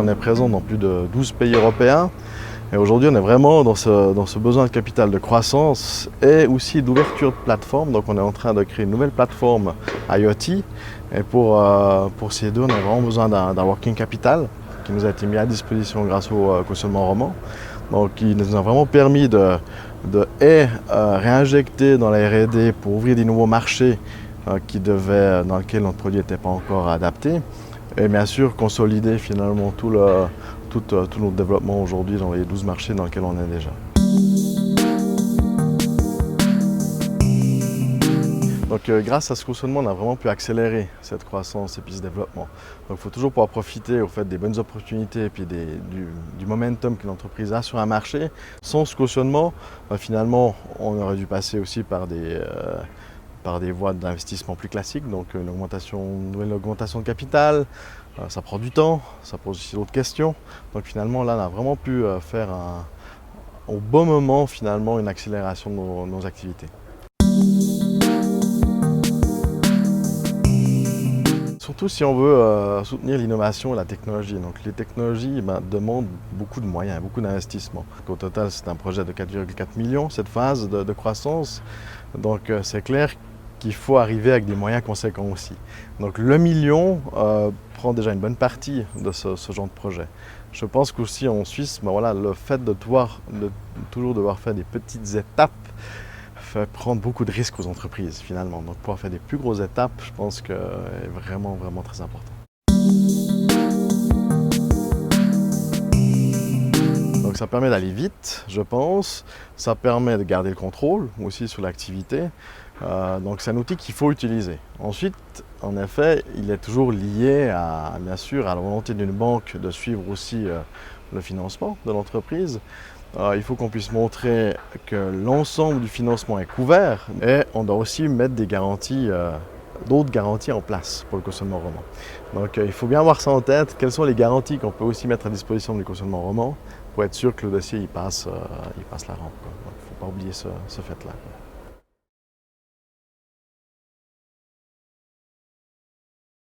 on est présent dans plus de 12 pays européens. Et aujourd'hui, on est vraiment dans ce besoin de capital de croissance et aussi d'ouverture de plateforme. Donc, on est en train de créer une nouvelle plateforme IoT. Et pour ces deux, on a vraiment besoin d'un working capital qui nous a été mis à disposition grâce au cautionnement roman. Donc, il nous a vraiment permis de réinjecter dans la R&D pour ouvrir des nouveaux marchés dans lesquels notre produit n'était pas encore adapté. Et bien sûr, consolider finalement tout notre développement aujourd'hui dans les 12 marchés dans lesquels on est déjà. Donc grâce à ce cautionnement, on a vraiment pu accélérer cette croissance et puis ce développement. Donc il faut toujours pouvoir profiter au fait des bonnes opportunités et puis du momentum qu'une entreprise a sur un marché. Sans ce cautionnement, finalement, on aurait dû passer aussi par des voies d'investissement plus classiques, donc une nouvelle augmentation de capital. Ça prend du temps, ça pose aussi d'autres questions. Donc finalement, là, on a vraiment pu faire au bon moment finalement une accélération de nos activités. Surtout si on veut soutenir l'innovation et la technologie. Donc les technologies demandent beaucoup de moyens, beaucoup d'investissements. Au total, c'est un projet de 4,4 millions, cette phase de croissance. Donc c'est clair qu'il faut arriver avec des moyens conséquents aussi. Donc le million prend déjà une bonne partie de ce genre de projet. Je pense qu'aussi en Suisse, le fait de toujours devoir faire des petites étapes fait prendre beaucoup de risques aux entreprises finalement. Donc pouvoir faire des plus grosses étapes, je pense que est vraiment, vraiment très important. Donc ça permet d'aller vite, je pense. Ça permet de garder le contrôle aussi sur l'activité. Donc c'est un outil qu'il faut utiliser. Ensuite, en effet, il est toujours lié bien sûr, à la volonté d'une banque de suivre aussi le financement de l'entreprise. Il faut qu'on puisse montrer que l'ensemble du financement est couvert et on doit aussi mettre d'autres garanties en place pour le cautionnement roman. Donc il faut bien avoir ça en tête, quelles sont les garanties qu'on peut aussi mettre à disposition du cautionnement roman pour être sûr que le dossier il passe la rampe. Il ne faut pas oublier ce fait-là.